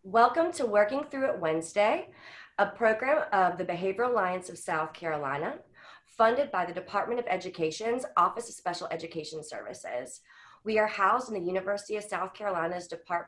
Welcome to Working Through It Wednesday, a program of the Behavioral Alliance of South Carolina, funded by the Department of Education's Office of Special Education Services. We are housed in the University of South Carolina's Department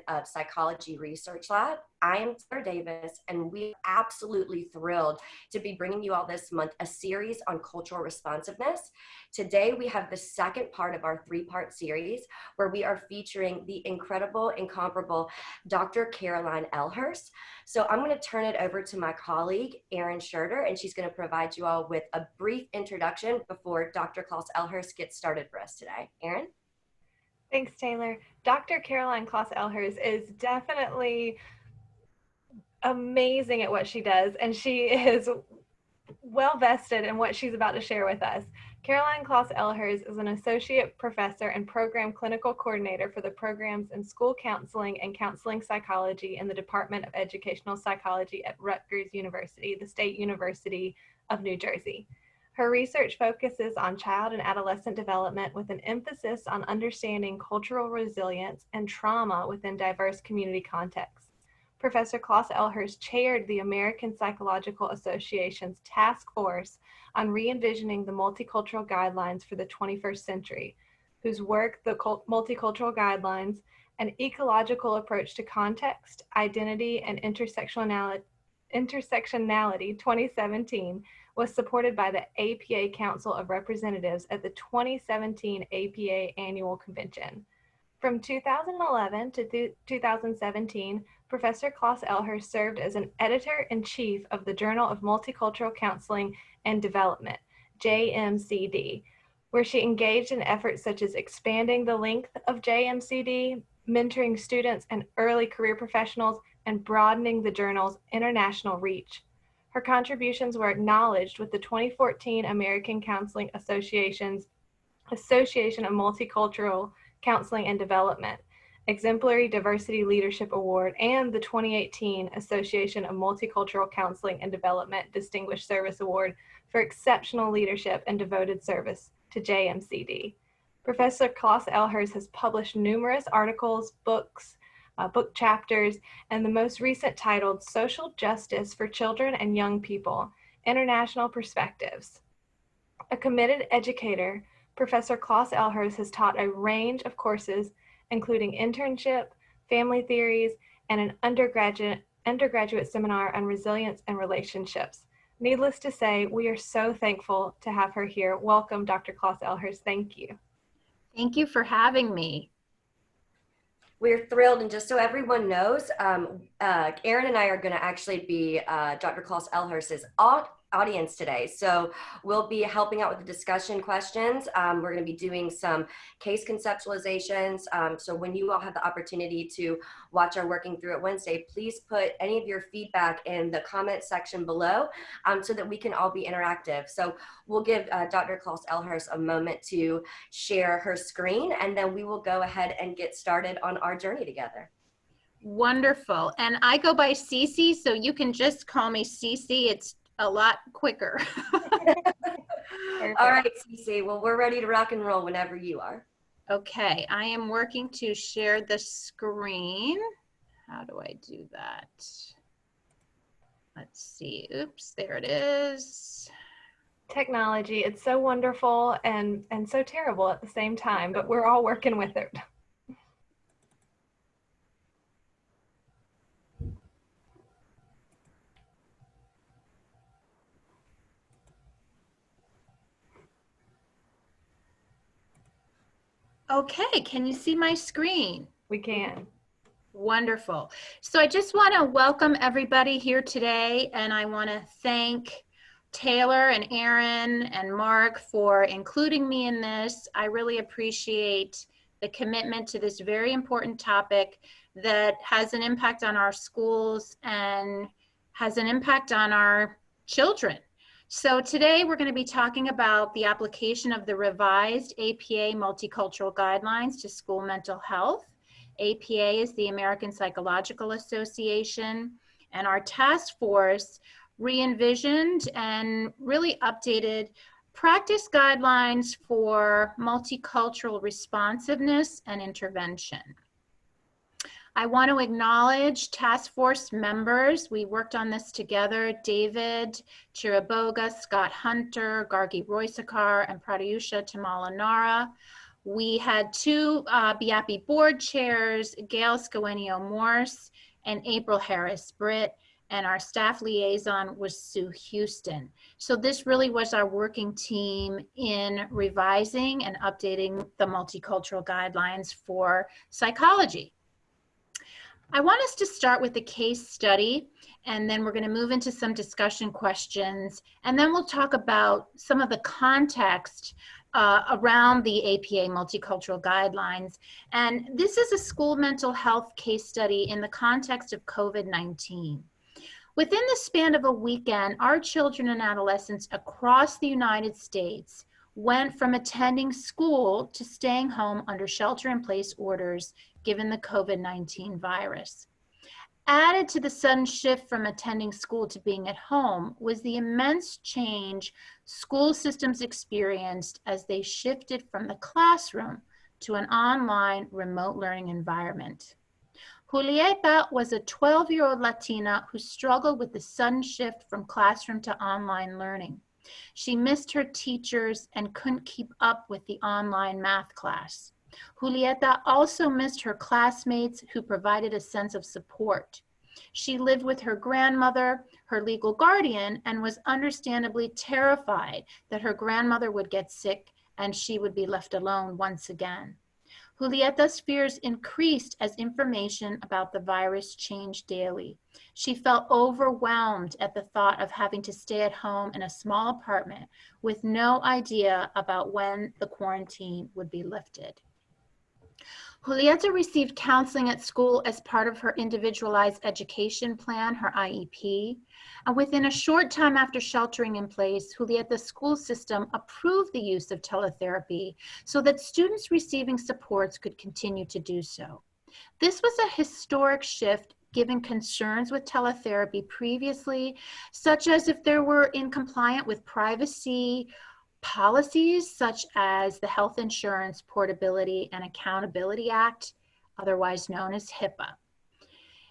of Psychology Research Lab. I am Sarah Davis, and we are absolutely thrilled to be bringing you all this month a series on cultural responsiveness. Today, we have the second part of our three-part series where we are featuring the incredible, incomparable Dr. Clauss-Ehlers. So I'm going to turn it over to my colleague, Erin Schurter, and she's going to provide you all with a brief introduction before Dr. Clauss-Ehlers gets started for us today. Erin? Thanks, Taylor. Dr. Caroline Clauss-Ehlers is definitely amazing at what she does, and she is well vested in what she's about to share with us. Caroline Clauss-Ehlers is an associate professor and program clinical coordinator for the programs in school counseling and counseling psychology in the Department of Educational Psychology at Rutgers University, the State University of New Jersey. Her research focuses on child and adolescent development with an emphasis on understanding cultural resilience and trauma within diverse community contexts. Professor Clauss-Ehlers chaired the American Psychological Association's task force on re-envisioning the multicultural guidelines for the 21st century, whose work, the Multicultural Guidelines, an ecological approach to context, identity, and intersectionality 2017, was supported by the APA Council of Representatives at the 2017 APA Annual Convention. From 2011 to 2017, Professor Clauss-Ehlers served as an editor-in-chief of the Journal of Multicultural Counseling and Development, JMCD, where she engaged in efforts such as expanding the length of JMCD, mentoring students and early career professionals, and broadening the journal's international reach. Her contributions were acknowledged with the 2014 American Counseling Association's Association of Multicultural Counseling and Development Exemplary Diversity Leadership Award and the 2018 Association of Multicultural Counseling and Development Distinguished Service Award for exceptional leadership and devoted service to JMCD. Professor Clauss-Ehlers has published numerous articles, books, book chapters, and the most recent titled Social Justice for Children and Young People, International Perspectives. A committed educator, Professor Clauss-Ehlers has taught a range of courses, including internship, family theories, and an undergraduate seminar on resilience and relationships. Needless to say, we are so thankful to have her here. Welcome, Dr. Clauss-Ehlers. Thank you. Thank you for having me. We're thrilled, and just so everyone knows, Erin and I are going to actually be Dr. Clauss-Ehlers' audience today. So we'll be helping out with the discussion questions. We're going to be doing some case conceptualizations. So when you all have the opportunity to watch our Working Through It Wednesday, please put any of your feedback in the comment section below so that we can all be interactive. So we'll give Dr. Clauss-Ehlers a moment to share her screen, and then we will go ahead and get started on our journey together. Wonderful. And I go by Cece, so you can just call me Cece. It's a lot quicker. All right, Cece. Well, we're ready to rock and roll whenever you are. Okay, I am working to share the screen. How do I do that? Let's see. Oops, there it is. Technology, it's so wonderful and so terrible at the same time, but we're all working with it. Okay, can you see my screen? We can. Wonderful. So I just want to welcome everybody here today, and I want to thank Taylor and Erin and Mark for including me in this. I really appreciate the commitment to this very important topic that has an impact on our schools and has an impact on our children. So today we're going to be talking about the application of the revised APA Multicultural Guidelines to school mental health. APA is the American Psychological Association, and our task force re-envisioned and really updated practice guidelines for multicultural responsiveness and intervention. I want to acknowledge task force members. We worked on this together: David Chiraboga, Scott Hunter, Gargi Roysakar, and Pradyusha Tamalanara. We had two BIAPI board chairs, Gail Scoenio-Morse and April Harris-Britt, and our staff liaison was Sue Houston. So this really was our working team in revising and updating the multicultural guidelines for psychology. I want us to start with the case study, and then we're going to move into some discussion questions, and then we'll talk about some of the context around the APA multicultural guidelines. And this is a school mental health case study in the context of COVID-19. Within the span of a weekend, our children and adolescents across the United States went from attending school to staying home under shelter-in-place orders given the COVID-19 virus. Added to the sudden shift from attending school to being at home was the immense change school systems experienced as they shifted from the classroom to an online remote learning environment. Julieta was a 12-year-old Latina who struggled with the sudden shift from classroom to online learning. She missed her teachers and couldn't keep up with the online math class. Julieta also missed her classmates who provided a sense of support. She lived with her grandmother, her legal guardian, and was understandably terrified that her grandmother would get sick and she would be left alone once again. Julieta's fears increased as information about the virus changed daily. She felt overwhelmed at the thought of having to stay at home in a small apartment with no idea about when the quarantine would be lifted. Julieta received counseling at school as part of her individualized education plan, her IEP. And within a short time after sheltering in place, Julieta's school system approved the use of teletherapy so that students receiving supports could continue to do so. This was a historic shift given concerns with teletherapy previously, such as if there were incompliant with privacy policies such as the Health Insurance Portability and Accountability Act, otherwise known as HIPAA.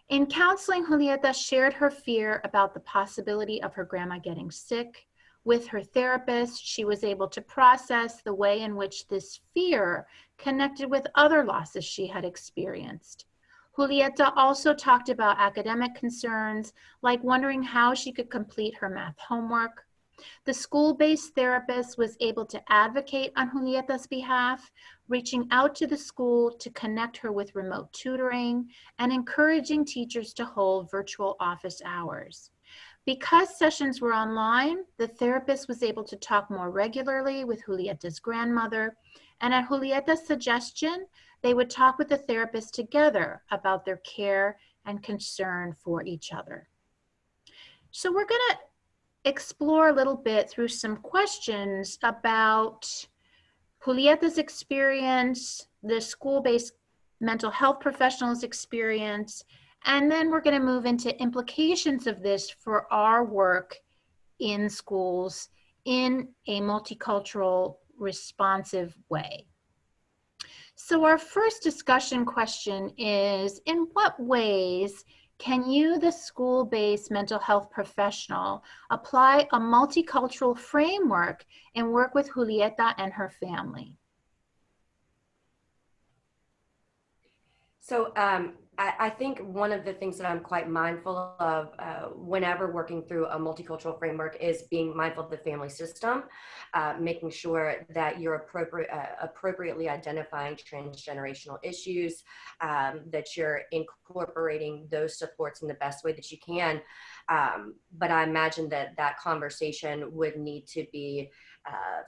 In counseling, Julieta shared her fear about the possibility of her grandma getting sick. With her therapist, she was able to process the way in which this fear connected with other losses she had experienced. Julieta also talked about academic concerns, like wondering how she could complete her math homework. The school-based therapist was able to advocate on Julieta's behalf, reaching out to the school to connect her with remote tutoring and encouraging teachers to hold virtual office hours. Because sessions were online, the therapist was able to talk more regularly with Julieta's grandmother, and at Julieta's suggestion, they would talk with the therapist together about their care and concern for each other. So we're going to explore a little bit through some questions about Julieta's experience, the school-based mental health professionals' experience, and then we're going to move into implications of this for our work in schools in a multicultural, responsive way. So our first discussion question is, in what ways can you, the school-based mental health professional, apply a multicultural framework and work with Julieta and her family? So I think one of the things that I'm quite mindful of whenever working through a multicultural framework is being mindful of the family system, making sure that you're appropriately identifying transgenerational issues, that you're incorporating those supports in the best way that you can. But I imagine that that conversation would need to be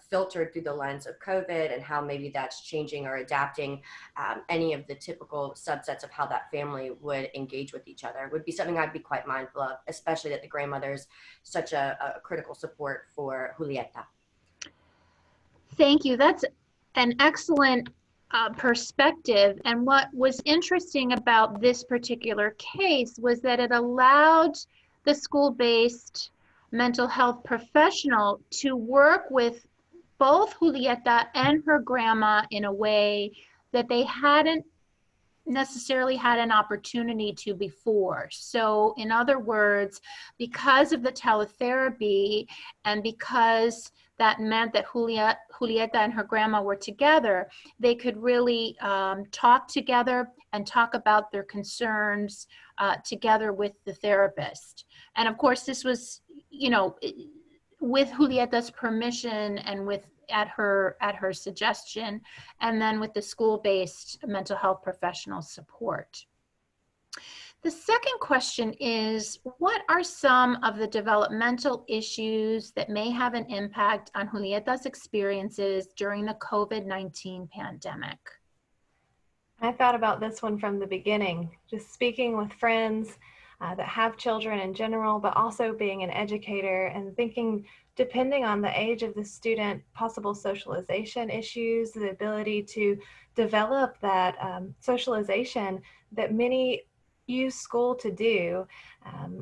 filtered through the lens of COVID and how maybe that's changing or adapting any of the typical subsets of how that family would engage with each other would be something I'd be quite mindful of, especially that the grandmother's such a critical support for Julieta. Thank you. That's an excellent perspective. And what was interesting about this particular case was that it allowed the school-based mental health professional to work with both Julieta and her grandma in a way that they hadn't necessarily had an opportunity to before. So in other words, because of the teletherapy and because that meant that Julieta and her grandma were together, they could really talk together and talk about their concerns together with the therapist. And of course, this was, you know, with Julieta's permission and with at her suggestion, and then with the school-based mental health professional support. The second question is, what are some of the developmental issues that may have an impact on Julieta's experiences during the COVID-19 pandemic? I thought about this one from the beginning, just speaking with friends that have children in general, but also being an educator and thinking, depending on the age of the student, possible socialization issues, the ability to develop that socialization that many use school to do.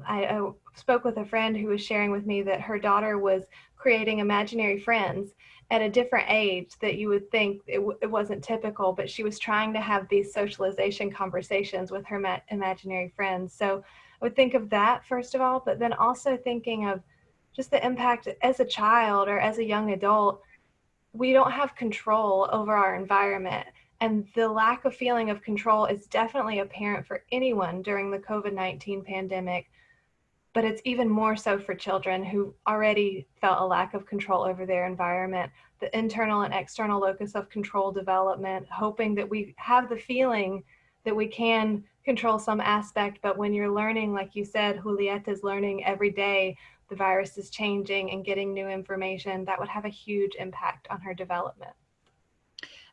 I spoke with a friend who was sharing with me that her daughter was creating imaginary friends at a different age that you would think it wasn't typical, but she was trying to have these socialization conversations with her imaginary friends. So I would think of that first of all, but then also thinking of just the impact as a child or as a young adult. We don't have control over our environment. And the lack of feeling of control is definitely apparent for anyone during the COVID-19 pandemic, but it's even more so for children who already felt a lack of control over their environment. The internal and external locus of control development, hoping that we have the feeling that we can control some aspect, but when you're learning, like you said, Julieta's learning every day, the virus is changing and getting new information, that would have a huge impact on her development.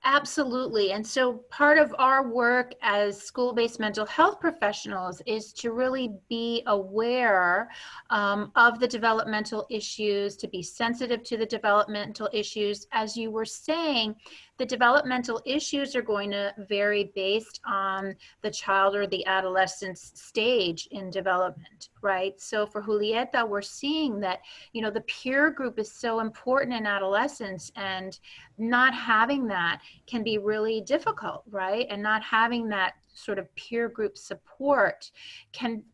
Absolutely. And so part of our work as school-based mental health professionals is to really be aware of the developmental issues, to be sensitive to the developmental issues. As you were saying, the developmental issues are going to vary based on the child or the adolescent's stage in development, right? So for Julieta, we're seeing that, you know, the peer group is so important in adolescence, and not having that can be really difficult, right? And not having that sort of peer group support can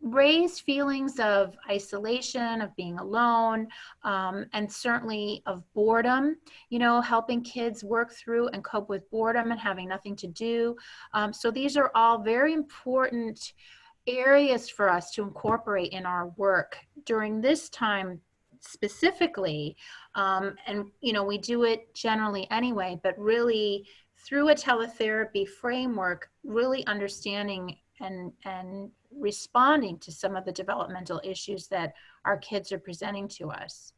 raise feelings of isolation, of being alone, and certainly of boredom, you know, helping kids work through and cope with boredom and having nothing to do. So these are all very important areas for us to incorporate in our work during this time specifically. And, you know, we do it generally anyway, but really through a teletherapy framework, really understanding and responding to some of the developmental issues that our kids are presenting to us.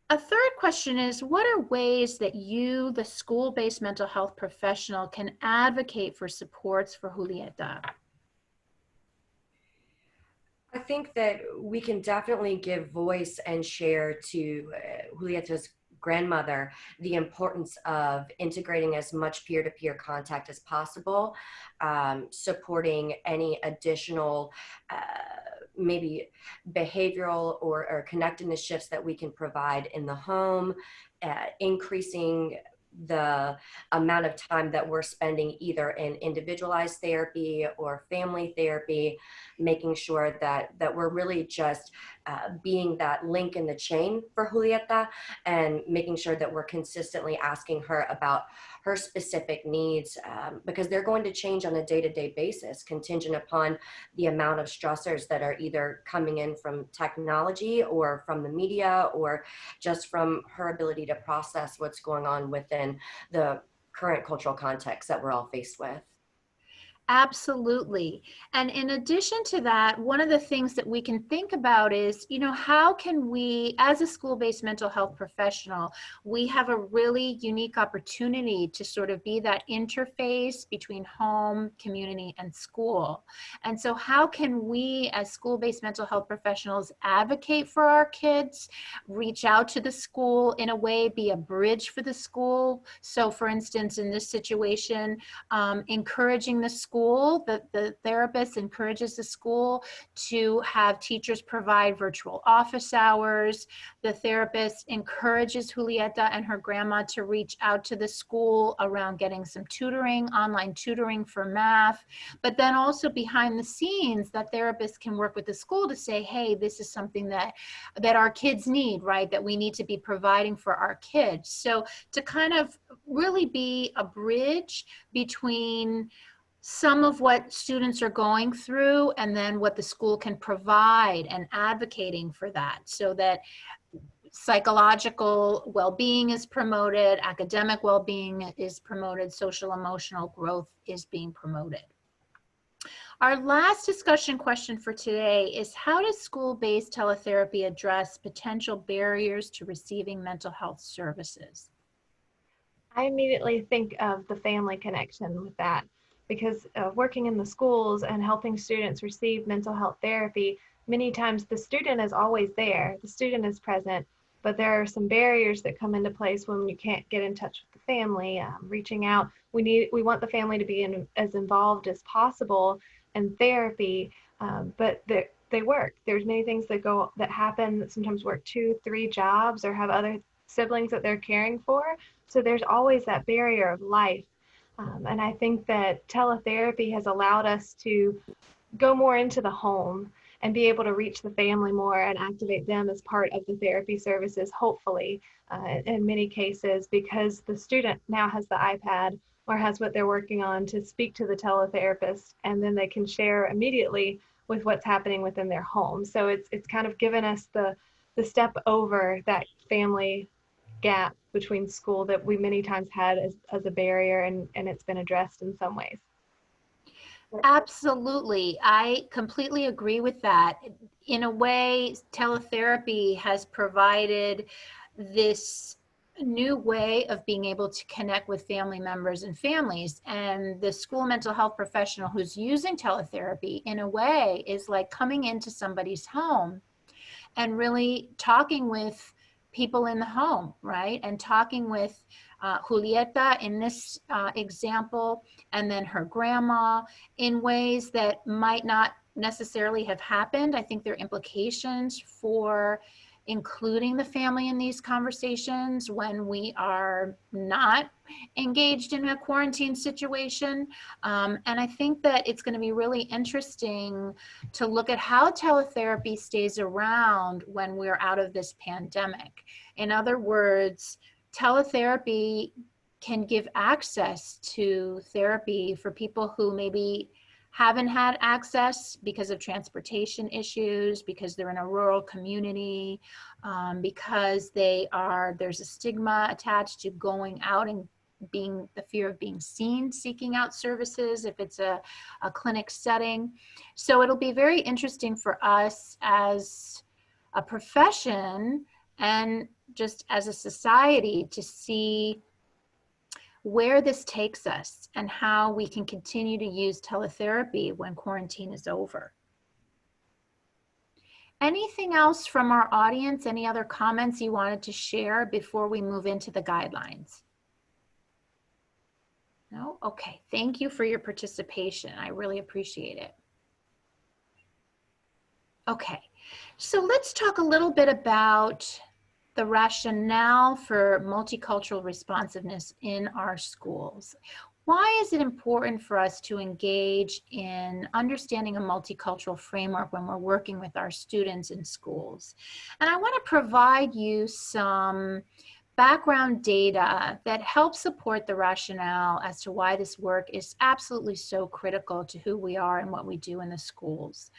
A third question is, what are ways that you, the school-based mental health professional, can advocate for supports for Julieta? I think that we can definitely give voice and share to Julieta's grandmother the importance of integrating as much peer-to-peer contact as possible, supporting any additional maybe behavioral or connectedness shifts that we can provide in the home, increasing the amount of time that we're spending either in individualized therapy or family therapy, making sure that we're really just being that link in the chain for Julieta, and making sure that we're consistently asking her about her specific needs, because they're going to change on a day-to-day basis, contingent upon the amount of stressors that are either coming in from technology or from the media, or just from her ability to process what's going on within the current cultural context that we're all faced with. Absolutely. And in addition to that, one of the things that we can think about is, you know, how can we, as a school-based mental health professional, we have a really unique opportunity to sort of be that interface between home, community, and school. And so how can we, as school-based mental health professionals, advocate for our kids, reach out to the school in a way, be a bridge for the school? So for instance, in this situation, encouraging the school school, the therapist encourages the school to have teachers provide virtual office hours. The therapist encourages Julieta and her grandma to reach out to the school around getting some tutoring, online tutoring for math. But then also behind the scenes, that therapist can work with the school to say, hey, this is something that our kids need, right? That we need to be providing for our kids. So to kind of really be a bridge between some of what students are going through and then what the school can provide, and advocating for that so that psychological well-being is promoted, academic well-being is promoted, social emotional growth is being promoted. Our last discussion question for today is, how does school-based teletherapy address potential barriers to receiving mental health services? I immediately think of the family connection with that, because working in the schools and helping students receive mental health therapy, many times the student is always there, the student is present, but there are some barriers that come into place when you can't get in touch with the family. Reaching out, we want the family to be as involved as possible in therapy, but they work. There's many things that happen that sometimes work 2-3 jobs or have other siblings that they're caring for. So there's always that barrier of life. And I think that teletherapy has allowed us to go more into the home and be able to reach the family more and activate them as part of the therapy services, hopefully, in many cases, because the student now has the iPad or has what they're working on to speak to the teletherapist, and then they can share immediately with what's happening within their home. So it's kind of given us the step over that family gap between school that we many times had as a barrier, and it's been addressed in some ways. Absolutely. I completely agree with that. In a way, teletherapy has provided this new way of being able to connect with family members and families. And the school mental health professional who's using teletherapy, in a way, is like coming into somebody's home and really talking with people in the home, right? And talking with Julieta in this example, and then her grandma, in ways that might not necessarily have happened. I think there are implications for including the family in these conversations when we are not engaged in a quarantine situation. And I think that it's going to be really interesting to look at how teletherapy stays around when we're out of this pandemic. In other words, teletherapy can give access to therapy for people who maybe haven't had access because of transportation issues, because they're in a rural community, because there's a stigma attached to going out and being the fear of being seen, seeking out services if it's a clinic setting. So it'll be very interesting for us as a profession and just as a society to see where this takes us and how we can continue to use teletherapy when quarantine is over. Anything else from our audience? Any other comments you wanted to share before we move into the guidelines? No? Okay, thank you for your participation. I really appreciate it. Okay, so let's talk a little bit about the rationale for multicultural responsiveness in our schools. Why is it important for us to engage in understanding a multicultural framework when we're working with our students in schools? And I want to provide you some background data that helps support the rationale as to why this work is absolutely so critical to who we are and what we do in the schools.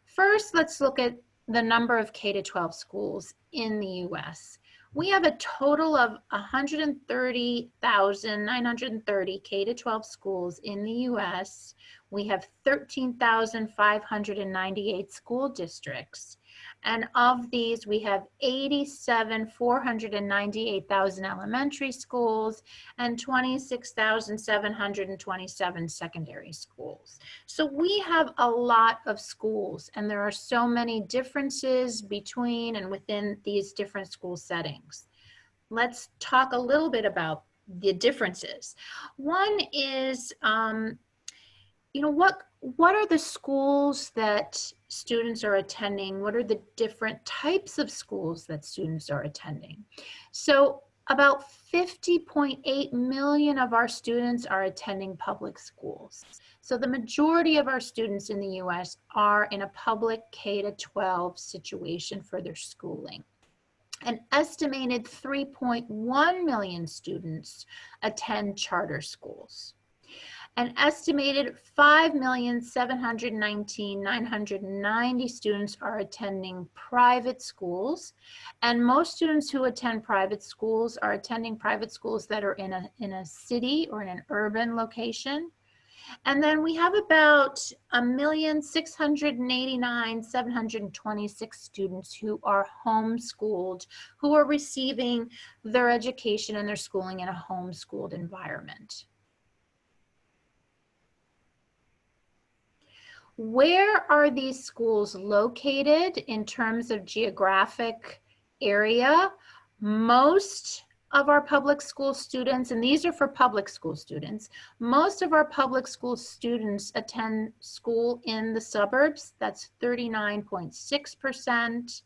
First, let's look at the number of K-12 schools in the US. We have a total of 130,930 K-12 schools in the US. We have 13,598 school districts. And of these, we have 498,000 elementary schools and 26,727 secondary schools. So we have a lot of schools, and there are so many differences between and within these different school settings. Let's talk a little bit about the differences. One is what are the schools that students are attending? What are the different types of schools that students are attending? So about 50.8 million of our students are attending public schools. So the majority of our students in the US are in a public K-12 situation for their schooling. An estimated 3.1 million students attend charter schools. An estimated 5,719,990 students are attending private schools, and most students who attend private schools are attending private schools that are in a city or in an urban location. And then we have about 1,689,726 students who are homeschooled, who are receiving their education and their schooling in a homeschooled environment. Where are these schools located in terms of geographic area? Most of our public school students, and these are for public school students, most of our public school students attend school in the suburbs. That's 39.6%.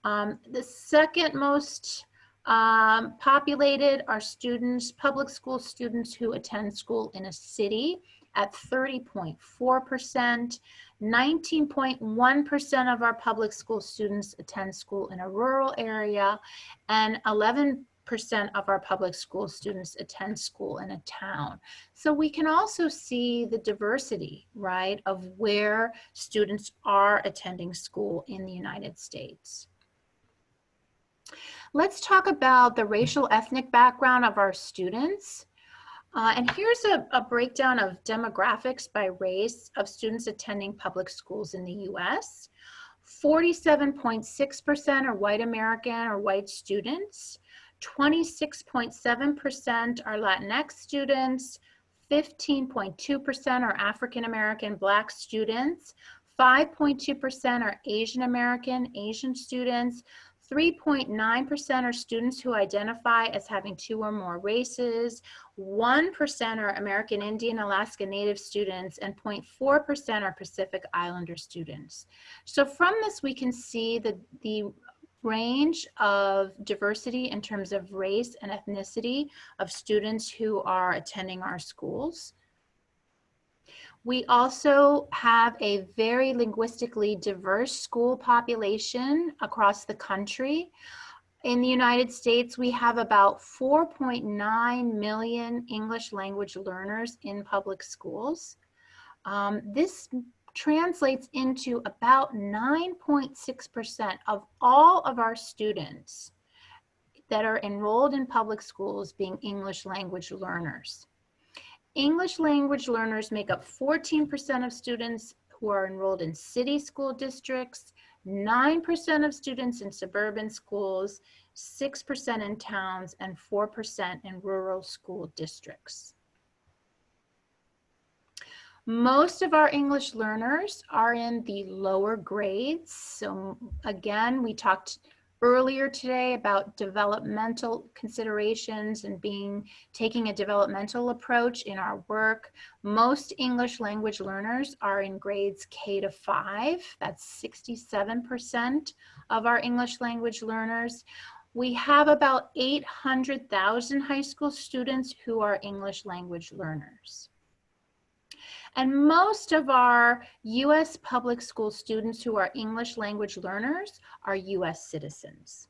The second most populated are students, public school students who attend school in a city at 30.4%. 19.1% of our public school students attend school in a rural area, and 11% of our public school students attend school in a town. So we can also see the diversity, right, of where students are attending school in the United States. Let's talk about the racial ethnic background of our students. And here's a breakdown of demographics by race of students attending public schools in the US. 47.6% are white American or white students. 26.7% are Latinx students. 15.2% are African American Black students. 5.2% are Asian American Asian students. 3.9% are students who identify as having 2 or more races. 1% are American Indian, Alaska Native students, and 0.4% are Pacific Islander students. So from this, we can see the range of diversity in terms of race and ethnicity of students who are attending our schools. We also have a very linguistically diverse school population across the country. In the United States, we have about 4.9 million English language learners in public schools. This translates into about 9.6% of all of our students that are enrolled in public schools being English language learners. English language learners make up 14% of students who are enrolled in city school districts, 9% of students in suburban schools, 6% in towns, and 4% in rural school districts. Most of our English learners are in the lower grades. So again, we talked earlier today about developmental considerations and taking a developmental approach in our work. Most English language learners are in grades K-5. That's 67% of our English language learners. We have about 800,000 high school students who are English language learners. And most of our US public school students who are English language learners are US citizens.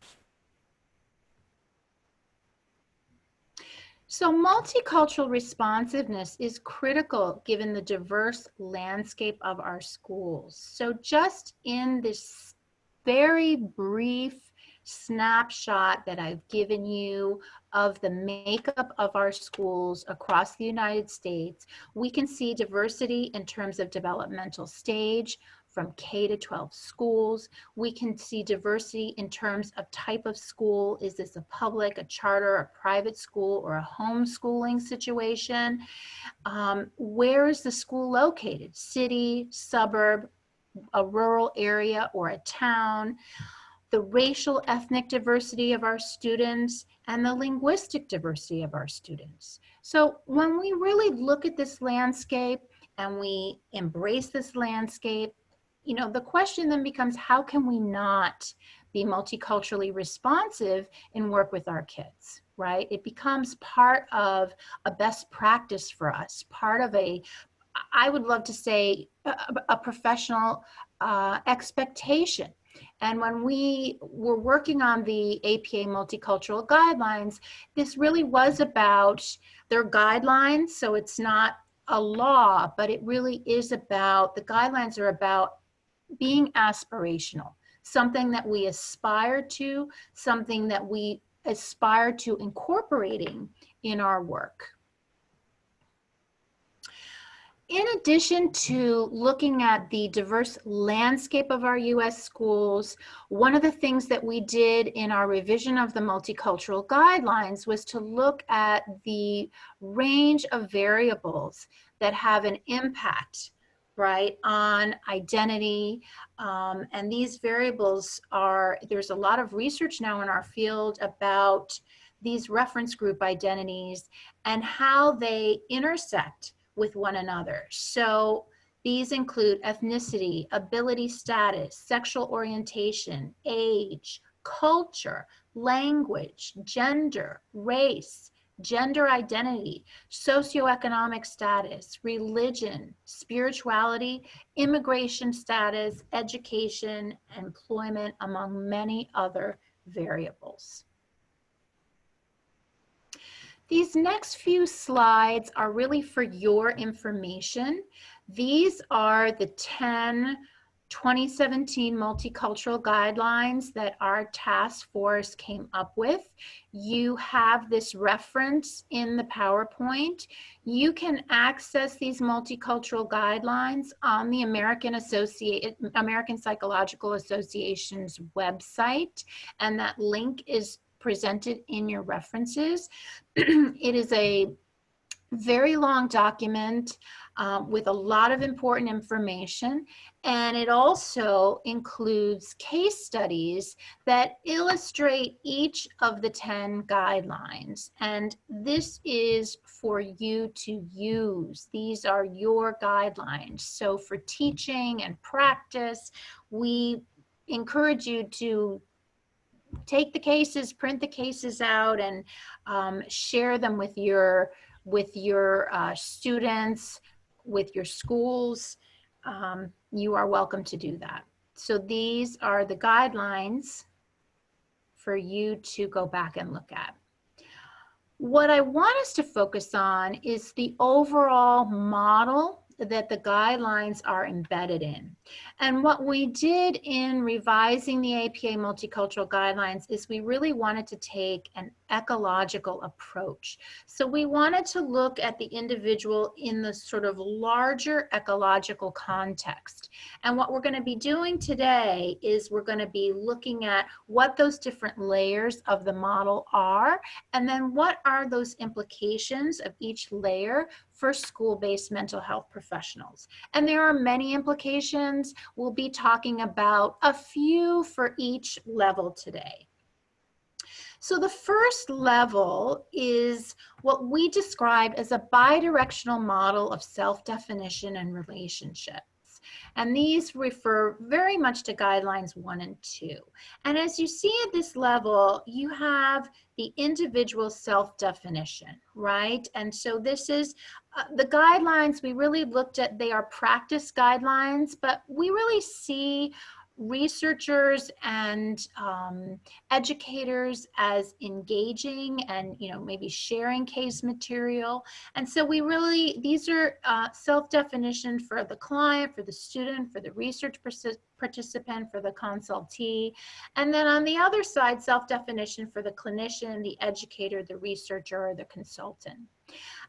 So multicultural responsiveness is critical given the diverse landscape of our schools. So just in this very brief snapshot that I've given you of the makeup of our schools across the United States, we can see diversity in terms of developmental stage from K-12 schools. We can see diversity in terms of type of school. Is this a public, a charter, a private school, or a homeschooling situation? Where is the school located? City, suburb, a rural area, or a town? The racial ethnic diversity of our students, and the linguistic diversity of our students. So when we really look at this landscape, and we embrace this landscape, you know, the question then becomes, how can we not be multiculturally responsive and work with our kids, right? It becomes part of a best practice for us, part of a, I would love to say, a professional expectation. And when we were working on the APA Multicultural Guidelines, this really was about their guidelines. So it's not a law, but it really is about, the guidelines are about being aspirational, something that we aspire to, something that we aspire to incorporating in our work. In addition to looking at the diverse landscape of our U.S. schools, one of the things that we did in our revision of the multicultural guidelines was to look at the range of variables that have an impact, right, on identity. And these variables are, there's a lot of research now in our field about these reference group identities and how they intersect with one another. So these include ethnicity, ability status, sexual orientation, age, culture, language, gender, race, gender identity, socioeconomic status, religion, spirituality, immigration status, education, employment, among many other variables. These next few slides are really for your information. These are the 10 2017 multicultural guidelines that our task force came up with. You have this reference in the PowerPoint. You can access these multicultural guidelines on the American Psychological Association's website, and that link is presented in your references. It is a very long document with a lot of important information, and it also includes case studies that illustrate each of the 10 guidelines. And this is for you to use. These are your guidelines. So for teaching and practice, we encourage you to take the cases, print the cases out, and share them with your students, with your schools. You are welcome to do that. So these are the guidelines for you to go back and look at. What I want us to focus on is the overall model that the guidelines are embedded in. And what we did in revising the APA Multicultural Guidelines is we really wanted to take an ecological approach. So we wanted to look at the individual in the sort of larger ecological context. And what we're going to be doing today is we're going to be looking at what those different layers of the model are, and then what are those implications of each layer for school-based mental health professionals. And there are many implications. We'll be talking about a few for each level today. So the first level is what we describe as a bidirectional model of self-definition and relationships. And these refer very much to guidelines 1 and 2. And as you see at this level, you have the individual self-definition, right? And so this is the guidelines we really looked at. They are practice guidelines, but we really see researchers and educators as engaging and, you know, maybe sharing case material. And so we really, these are self-definition for the client, for the student, for the research participant, for the consultee. And then on the other side, self-definition for the clinician, the educator, the researcher, or the consultant.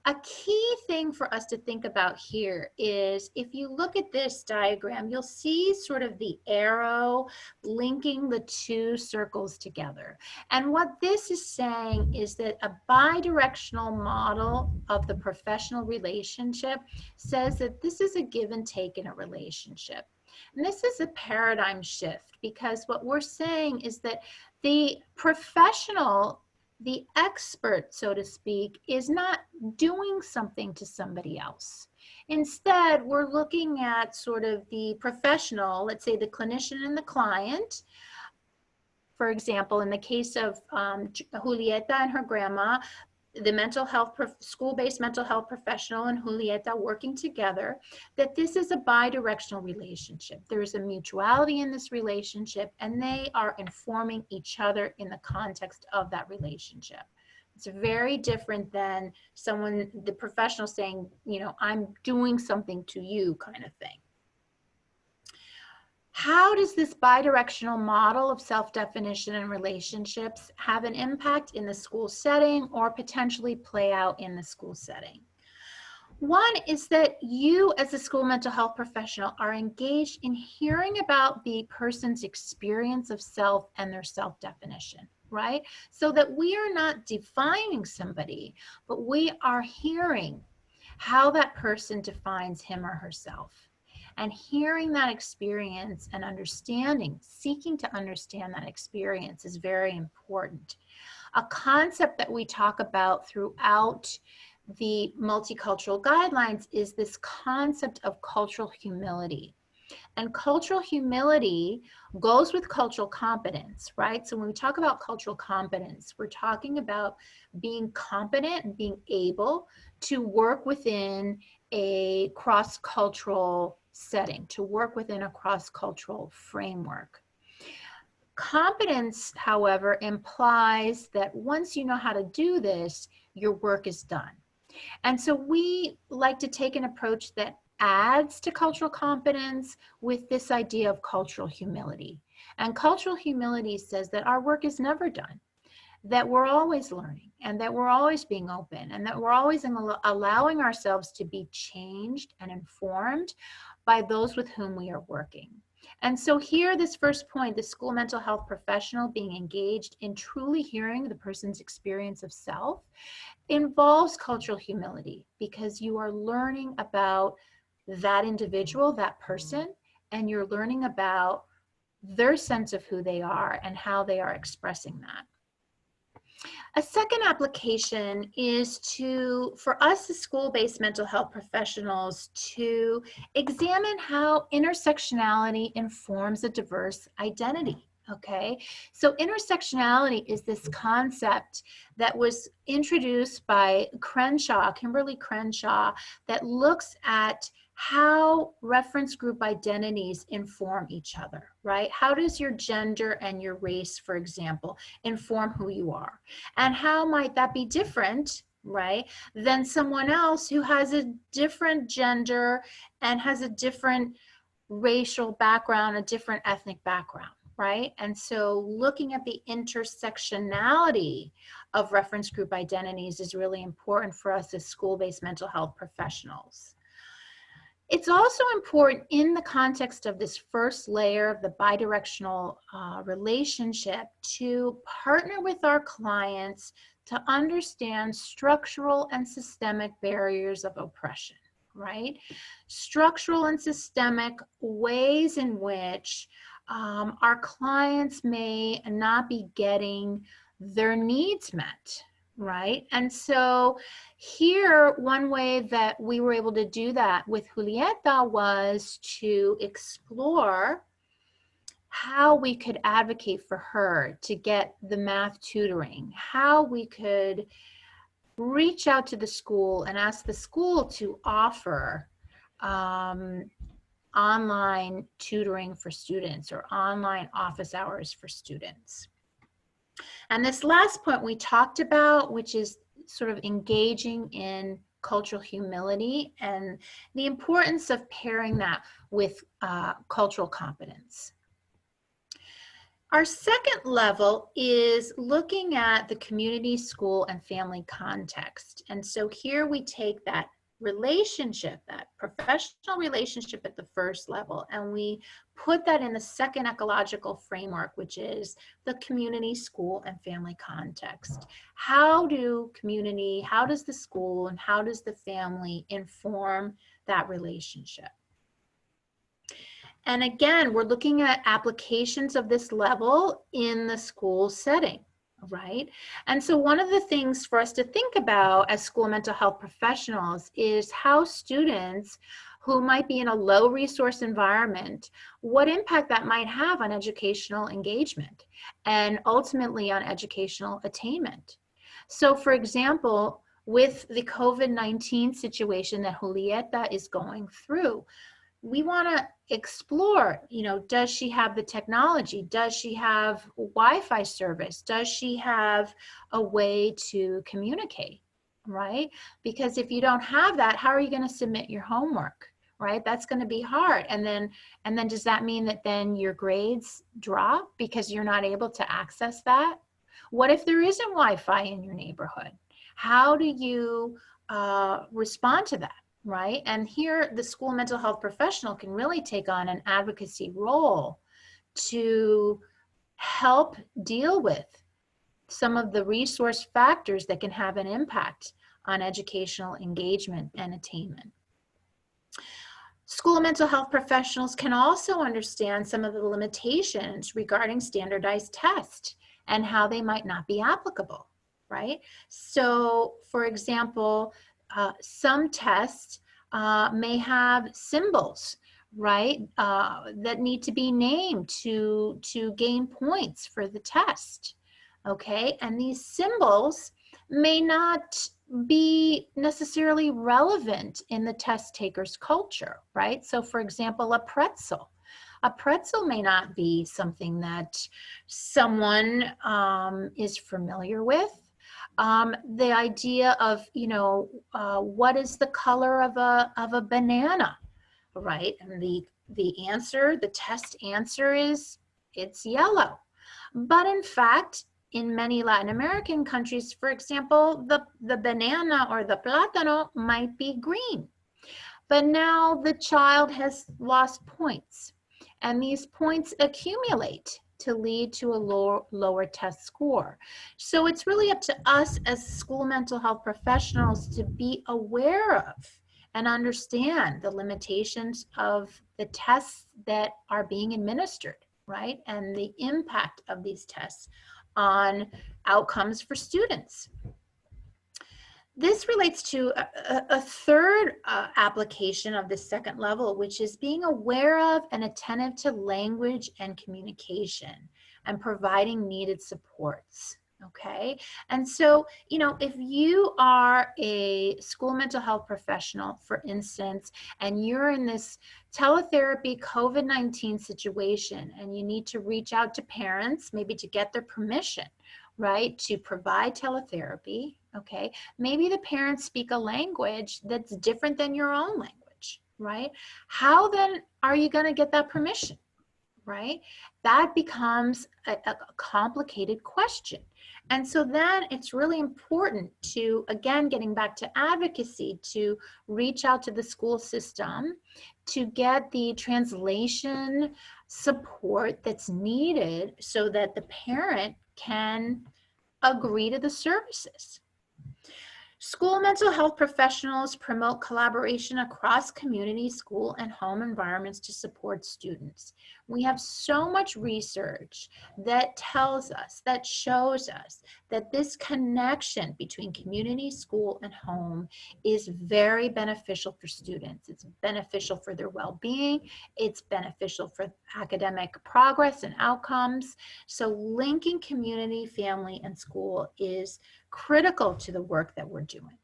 A key thing for us to think about here is if you look at this diagram, you'll see sort of the arrow linking the two circles together. And what this is saying is that a bidirectional model of the professional relationship says that this is a give and take in a relationship. And this is a paradigm shift, because what we're saying is that the professional, the expert, so to speak, is not doing something to somebody else. Instead, we're looking at sort of the professional, let's say the clinician and the client. For example, in the case of Julieta and her grandma, the mental health, school-based mental health professional and Julieta working together, that this is a bi-directional relationship. There is a mutuality in this relationship, and they are informing each other in the context of that relationship. It's very different than someone, the professional saying, you know, I'm doing something to you kind of thing. How does this bidirectional model of self-definition and relationships have an impact in the school setting or potentially play out in the school setting? One is that you as a school mental health professional are engaged in hearing about the person's experience of self and their self-definition, right? So that we are not defining somebody, but we are hearing how that person defines him or herself. And hearing that experience and understanding, seeking to understand that experience is very important. A concept that we talk about throughout the multicultural guidelines is this concept of cultural humility. And cultural humility goes with cultural competence, right? So when we talk about cultural competence, we're talking about being competent and being able to work within a cross-cultural setting, to work within a cross-cultural framework. Competence, however, implies that once you know how to do this, your work is done. And so we like to take an approach that adds to cultural competence with this idea of cultural humility. And cultural humility says that our work is never done, that we're always learning, and that we're always being open, and that we're always allowing ourselves to be changed and informed by those with whom we are working. And so here, this first point, the school mental health professional being engaged in truly hearing the person's experience of self involves cultural humility, because you are learning about that individual, that person, and you're learning about their sense of who they are and how they are expressing that. A second application is for us as school-based mental health professionals to examine how intersectionality informs a diverse identity. Okay, so intersectionality is this concept that was introduced by Kimberly Crenshaw, that looks at how reference group identities inform each other, right? How does your gender and your race, for example, inform who you are? And how might that be different, right, than someone else who has a different gender and has a different racial background, a different ethnic background, right? And so looking at the intersectionality of reference group identities is really important for us as school-based mental health professionals. It's also important in the context of this first layer of the bidirectional relationship to partner with our clients to understand structural and systemic barriers of oppression, right? Structural and systemic ways in which our clients may not be getting their needs met, right? And so here, one way that we were able to do that with Julieta was to explore how we could advocate for her to get the math tutoring, how we could reach out to the school and ask the school to offer online tutoring for students or online office hours for students. And this last point we talked about, which is sort of engaging in cultural humility and the importance of pairing that with cultural competence. Our second level is looking at the community, school, and family context. And so here we take that relationship, that professional relationship at the first level, and we put that in the second ecological framework, which is the community, school, and family context. How do community, how does the school, and how does the family inform that relationship? And again, we're looking at applications of this level in the school setting. right? And so one of the things for us to think about as school mental health professionals is how students who might be in a low resource environment, what impact that might have on educational engagement and ultimately on educational attainment. So for example, with the COVID-19 situation that Julieta is going through, we want to explore, does she have the technology? Does she have Wi-Fi service? Does she have a way to communicate, right? Because if you don't have that, how are you going to submit your homework, right? That's going to be hard. And then does that mean that then your grades drop because you're not able to access that? What if there isn't Wi-Fi in your neighborhood? How do you respond to that? Right? And here the school mental health professional can really take on an advocacy role to help deal with some of the resource factors that can have an impact on educational engagement and attainment. School mental health professionals can also understand some of the limitations regarding standardized tests and how they might not be applicable, right? So, for example, some tests may have symbols, right, that need to be named to gain points for the test, okay? And these symbols may not be necessarily relevant in the test taker's culture, right? So for example, a pretzel may not be something that someone is familiar with. The idea of, what is the color of a banana, right? And the test answer is it's yellow. But in fact, in many Latin American countries, for example, the banana or the plátano might be green. But now the child has lost points, and these points accumulate to lead to a lower test score. So it's really up to us as school mental health professionals to be aware of and understand the limitations of the tests that are being administered, right? And the impact of these tests on outcomes for students. This relates to a third application of the second level, which is being aware of and attentive to language and communication and providing needed supports, okay? And so, if you are a school mental health professional, for instance, and you're in this teletherapy COVID-19 situation and you need to reach out to parents, maybe to get their permission, right, to provide teletherapy, okay? Maybe the parents speak a language that's different than your own language, right? How then are you going to get that permission, right? That becomes a complicated question. And so then it's really important to, again, getting back to advocacy, to reach out to the school system to get the translation support that's needed so that the parent can agree to the services. School mental health professionals promote collaboration across community, school, and home environments to support students. We have so much research that tells us, that shows us that this connection between community, school, and home is very beneficial for students. It's beneficial for their well-being. It's beneficial for academic progress and outcomes. So linking community, family, and school is critical to the work that we're doing.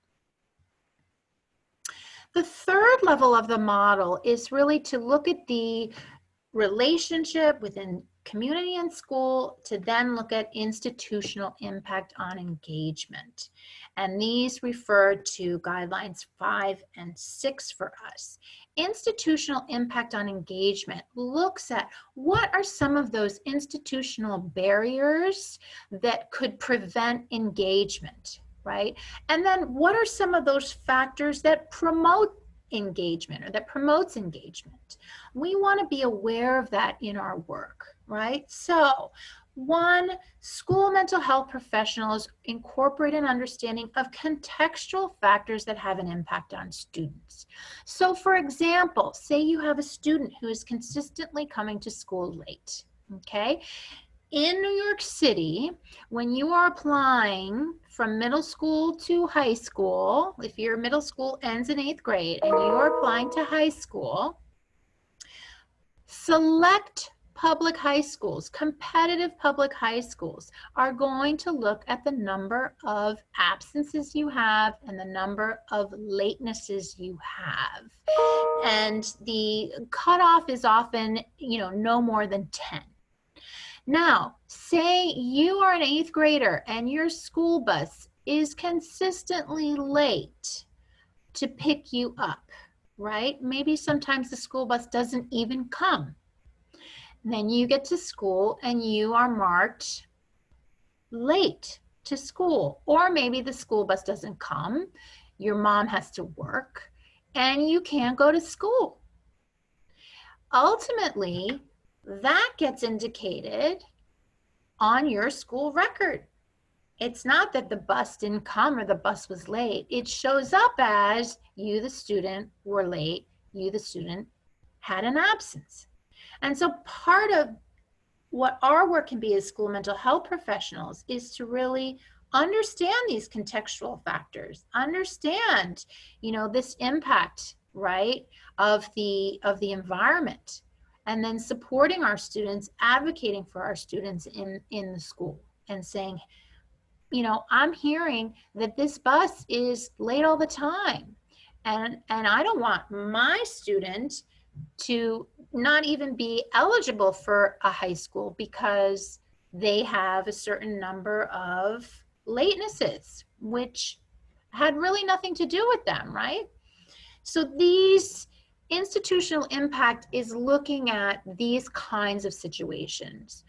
The third level of the model is really to look at the relationship within community and school to then look at institutional impact on engagement. And these refer to guidelines 5 and 6 for us. Institutional impact on engagement looks at what are some of those institutional barriers that could prevent engagement, right? And then what are some of those factors that promote engagement or that promotes engagement? We want to be aware of that in our work, right? So, one, school mental health professionals incorporate an understanding of contextual factors that have an impact on students. So for example, say you have a student who is consistently coming to school late, okay? in New York City, when you are applying from middle school to high school, if your middle school ends in 8th grade and you are applying to high school, select public high schools, competitive public high schools, are going to look at the number of absences you have and the number of latenesses you have. And the cutoff is often, no more than 10. Now, say you are an 8th grader and your school bus is consistently late to pick you up, right? Maybe sometimes the school bus doesn't even come. Then you get to school and you are marked late to school. Or maybe the school bus doesn't come, your mom has to work, and you can't go to school. Ultimately, that gets indicated on your school record. It's not that the bus didn't come or the bus was late. It shows up as you, the student, were late. You, the student, had an absence. And so part of what our work can be as school mental health professionals is to really understand these contextual factors, understand, this impact, right, of the environment, and then supporting our students, advocating for our students in the school and saying, I'm hearing that this bus is late all the time. And I don't want my student to not even be eligible for a high school because they have a certain number of latenesses, which had really nothing to do with them, right? So these institutional impact is looking at these kinds of situations.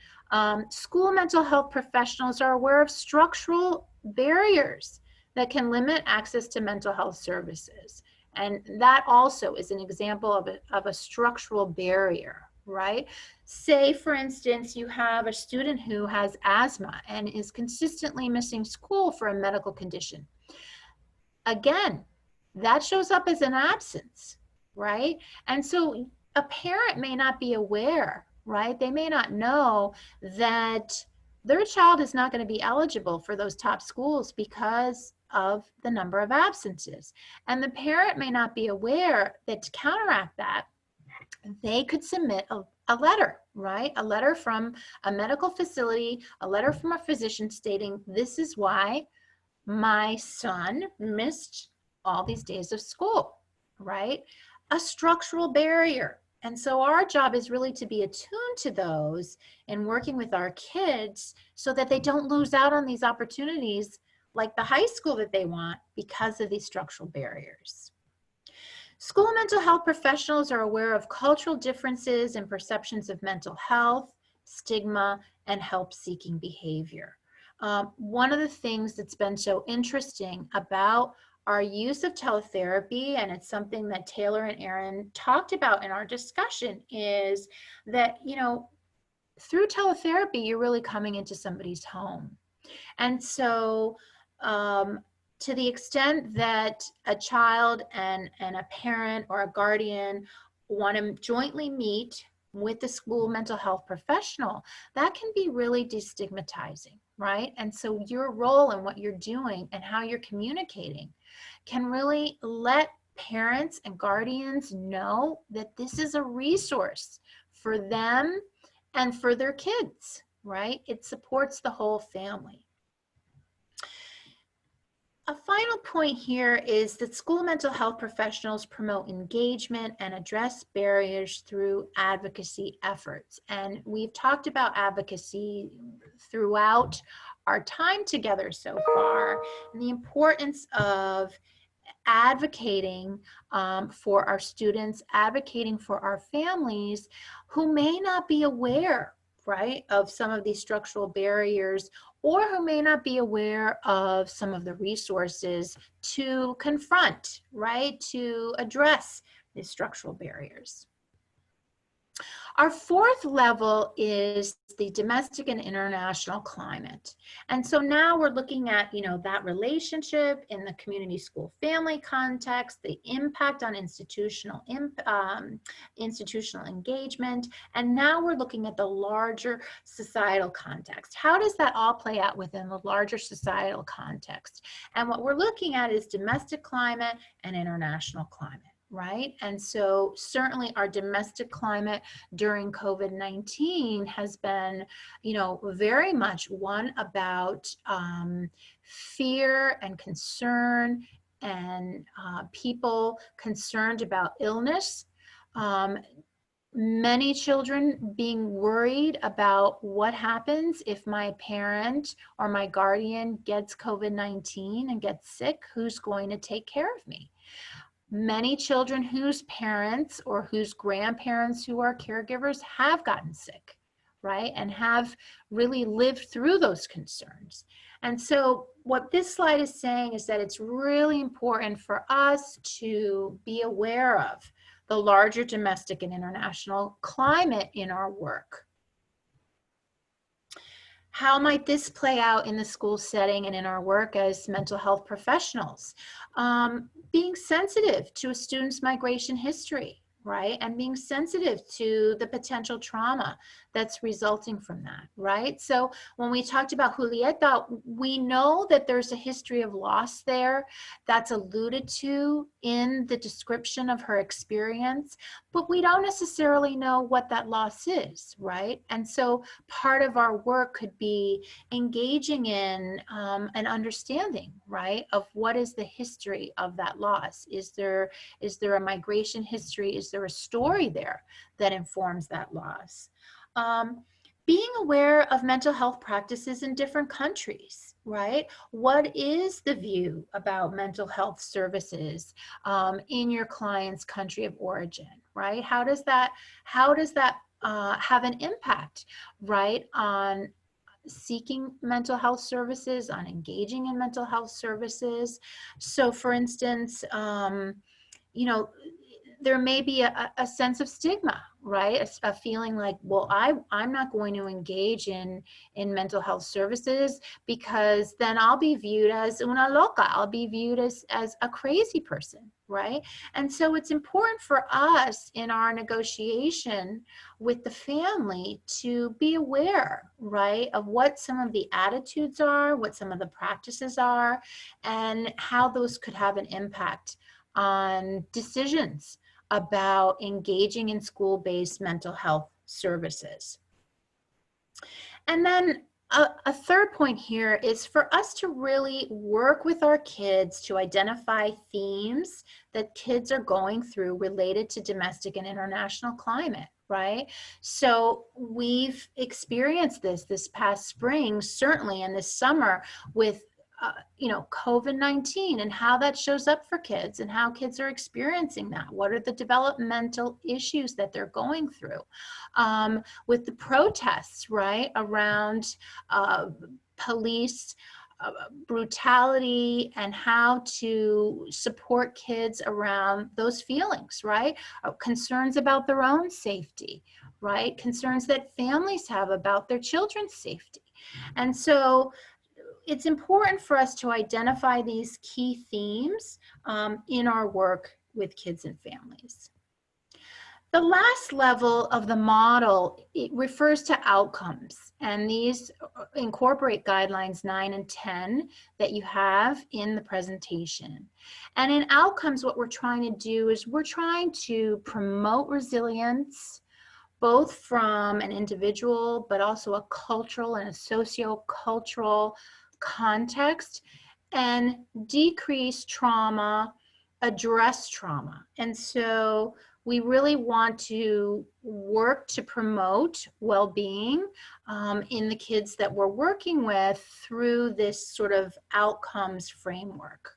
School mental health professionals are aware of structural barriers that can limit access to mental health services. And that also is an example of a structural barrier, right? Say, for instance, you have a student who has asthma and is consistently missing school for a medical condition. Again, that shows up as an absence, right? And so a parent may not be aware, right? They may not know that their child is not going to be eligible for those top schools because of the number of absences. And the parent may not be aware that to counteract that, they could submit a letter, right? A letter from a medical facility, a letter from a physician stating, this is why my son missed all these days of school, right? A structural barrier. And so our job is really to be attuned to those and working with our kids so that they don't lose out on these opportunities like the high school that they want because of these structural barriers. School mental health professionals are aware of cultural differences and perceptions of mental health, stigma, and help-seeking behavior. One of the things that's been so interesting about our use of teletherapy, and it's something that Taylor and Aaron talked about in our discussion, is that, through teletherapy, you're really coming into somebody's home. And so to the extent that a child and a parent or a guardian want to jointly meet with the school mental health professional, that can be really destigmatizing, right? And so your role and what you're doing and how you're communicating can really let parents and guardians know that this is a resource for them and for their kids, right? It supports the whole family. A final point here is that school mental health professionals promote engagement and address barriers through advocacy efforts. And we've talked about advocacy throughout our time together so far, and the importance of advocating for our students, advocating for our families who may not be aware, right, of some of these structural barriers, or who may not be aware of some of the resources to confront, right, to address these structural barriers. Our fourth level is the domestic and international climate. And so now we're looking at, that relationship in the community school family context, the impact on institutional engagement, and now we're looking at the larger societal context. How does that all play out within the larger societal context? And what we're looking at is domestic climate and international climate. Right? And so certainly our domestic climate during COVID-19 has been, very much one about fear and concern and people concerned about illness. Many children being worried about what happens if my parent or my guardian gets COVID-19 and gets sick, who's going to take care of me? Many children whose parents or whose grandparents who are caregivers have gotten sick, right? And have really lived through those concerns. And so what this slide is saying is that it's really important for us to be aware of the larger domestic and international climate in our work. How might this play out in the school setting and in our work as mental health professionals? Being sensitive to a student's migration history, right? And being sensitive to the potential trauma that's resulting from that, right? So when we talked about Julieta, we know that there's a history of loss there that's alluded to in the description of her experience, but we don't necessarily know what that loss is, right? And so part of our work could be engaging in an understanding, right, of what is the history of that loss. Is there a migration history? Is there a story there that informs that loss? Being aware of mental health practices in different countries, right? What is the view about mental health services in your client's country of origin, right? How does that have an impact, right, on seeking mental health services, on engaging in mental health services? So for instance, there may be a sense of stigma, right? A feeling like, well, I'm not going to engage in mental health services because then I'll be viewed as una loca. I'll be viewed as a crazy person, right? And so it's important for us in our negotiation with the family to be aware, right, of what some of the attitudes are, what some of the practices are, and how those could have an impact on decisions about engaging in school-based mental health services. And then a third point here is for us to really work with our kids to identify themes that kids are going through related to domestic and international climate, right? So we've experienced this past spring, certainly, and this summer with COVID-19 and how that shows up for kids and how kids are experiencing that. What are the developmental issues that they're going through? With the protests, right, around police brutality and how to support kids around those feelings, right? Concerns about their own safety, right? Concerns that families have about their children's safety. And so it's important for us to identify these key themes in our work with kids and families. The last level of the model, it refers to outcomes, and these incorporate guidelines 9 and 10 that you have in the presentation. And in outcomes, what we're trying to do is we're trying to promote resilience, both from an individual, but also a cultural and a socio-cultural context, and decrease trauma, address trauma. And so we really want to work to promote well-being in the kids that we're working with through this sort of outcomes framework.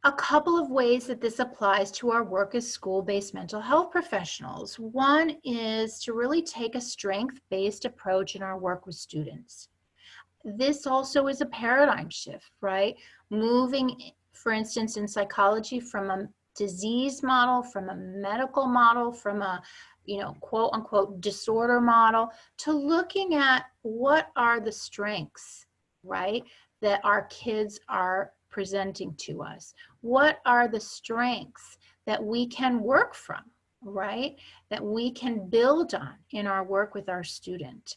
A couple of ways that this applies to our work as school-based mental health professionals. One is to really take a strength-based approach in our work with students. This also is a paradigm shift, right? Moving, for instance, in psychology from disease model, from a medical model, from a, quote unquote disorder model, to looking at what are the strengths, right, that our kids are presenting to us. What are the strengths that we can work from, right, that we can build on in our work with our student.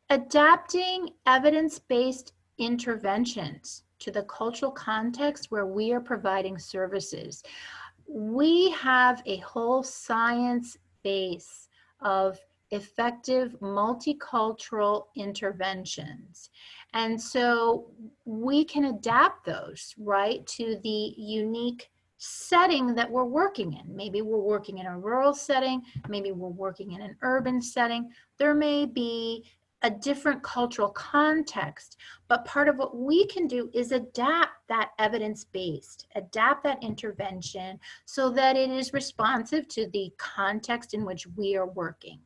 Adapting evidence-based interventions to the cultural context where we are providing services. We have a whole science base of effective multicultural interventions. And so we can adapt those, right, to the unique setting that we're working in. Maybe we're working in a rural setting, maybe we're working in an urban setting. There may be a different cultural context, but part of what we can do is adapt that evidence-based, adapt that intervention so that it is responsive to the context in which we are working.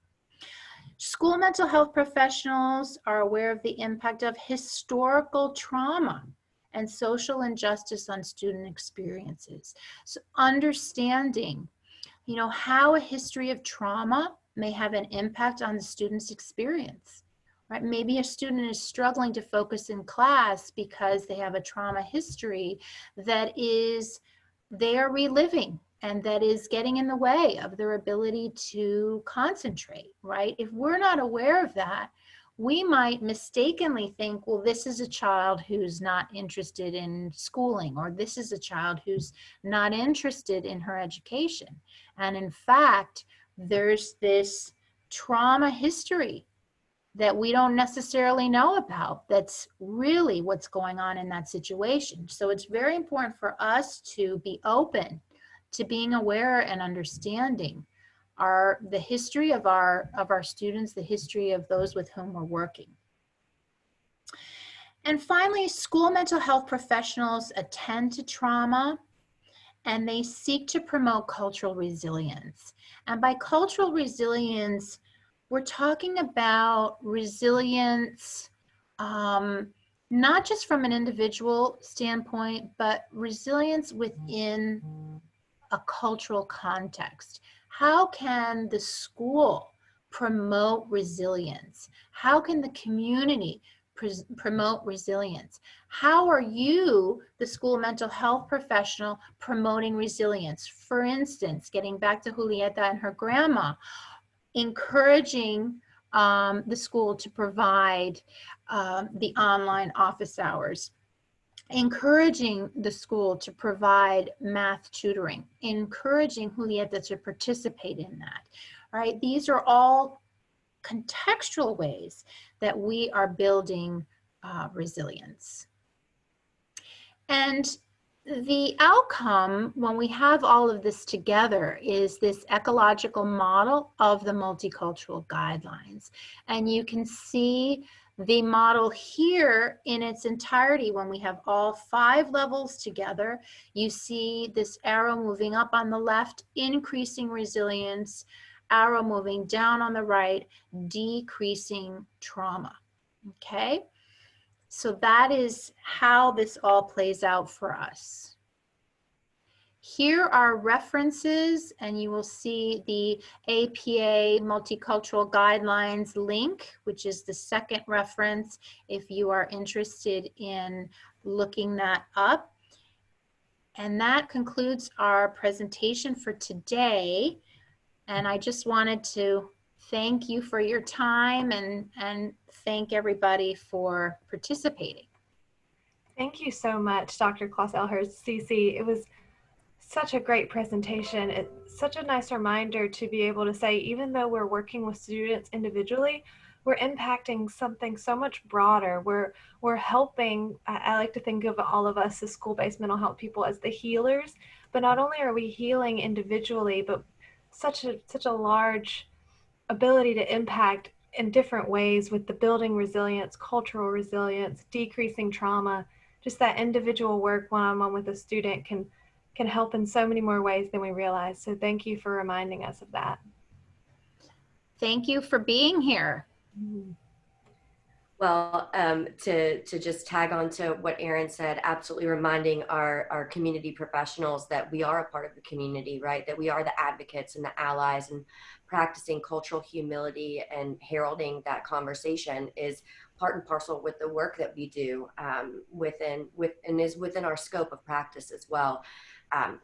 School mental health professionals are aware of the impact of historical trauma and social injustice on student experiences. So understanding, how a history of trauma may have an impact on the student's experience. Right? Maybe a student is struggling to focus in class because they have a trauma history that is they're reliving and that is getting in the way of their ability to concentrate, right? If we're not aware of that, we might mistakenly think, well, this is a child who's not interested in schooling, or this is a child who's not interested in her education. And in fact, there's this trauma history that we don't necessarily know about that's really what's going on in that situation. So it's very important for us to be open to being aware and understanding the history of our students, the history of those with whom we're working. And finally, school mental health professionals attend to trauma and they seek to promote cultural resilience. And by cultural resilience, we're talking about resilience, not just from an individual standpoint, but resilience within a cultural context. How can the school promote resilience? How can the community promote resilience? How are you, the school mental health professional, promoting resilience? For instance, getting back to Julieta and her grandma, encouraging the school to provide the online office hours, encouraging the school to provide math tutoring, encouraging Julieta to participate in that, right? These are all contextual ways that we are building resilience. And the outcome, when we have all of this together, is this ecological model of the multicultural guidelines. And you can see the model here in its entirety when we have all 5 levels together. You see this arrow moving up on the left, increasing resilience, arrow moving down on the right, decreasing trauma. Okay? So that is how this all plays out for us. Here are references, and you will see the APA Multicultural Guidelines link, which is the second reference if you are interested in looking that up. And that concludes our presentation for today. And I just wanted to thank you for your time and thank everybody for participating. Thank you so much, Dr. Clauss-Ehlers, CC. It was such a great presentation. It's such a nice reminder to be able to say, even though we're working with students individually, we're impacting something so much broader. We're helping, I like to think of all of us as school-based mental health people as the healers, but not only are we healing individually, but such a large ability to impact in different ways with the building resilience, cultural resilience, decreasing trauma. Just that individual work one-on-one with a student can help in so many more ways than we realize. So thank you for reminding us of that. Thank you for being here. Well, Well, to just tag on to what Erin said, absolutely reminding our community professionals that we are a part of the community, right? That we are the advocates and the allies, and practicing cultural humility and heralding that conversation is part and parcel with the work that we do and is within our scope of practice as well.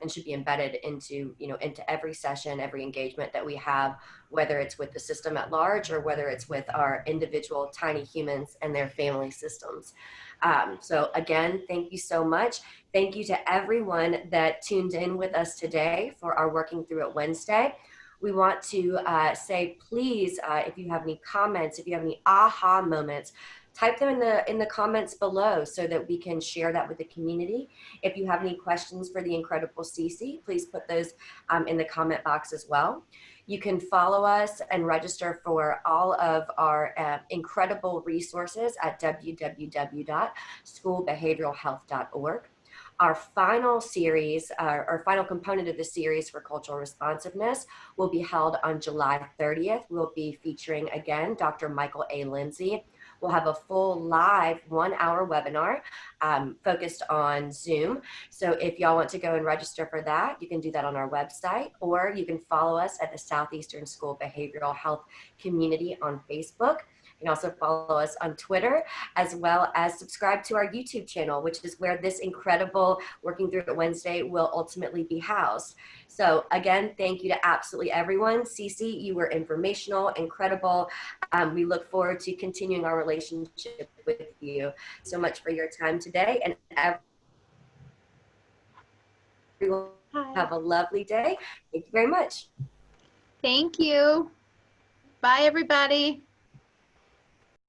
And should be embedded into, into every session, every engagement that we have, whether it's with the system at large or whether it's with our individual tiny humans and their family systems. So again, thank you so much. Thank you to everyone that tuned in with us today for our Working Through It Wednesday. We want to say, please, if you have any comments, if you have any aha moments, type them in the comments below so that we can share that with the community. If you have any questions for the incredible Cece, please put those in the comment box as well. You can follow us and register for all of our incredible resources at www.schoolbehavioralhealth.org. Our final series, our final component of the series for cultural responsiveness will be held on July 30th. We'll be featuring again Dr. Michael A. Lindsay. We'll have a full live 1-hour webinar focused on Zoom. So if y'all want to go and register for that, you can do that on our website, or you can follow us at the Southeastern School Behavioral Health Community on Facebook. You can also follow us on Twitter, as well as subscribe to our YouTube channel, which is where this incredible Working Through It Wednesday will ultimately be housed. So again, thank you to absolutely everyone. Cece, you were informational, incredible. We look forward to continuing our relationship with you. So much for your time today, and everyone have a lovely day. Thank you very much. Thank you. Bye, everybody.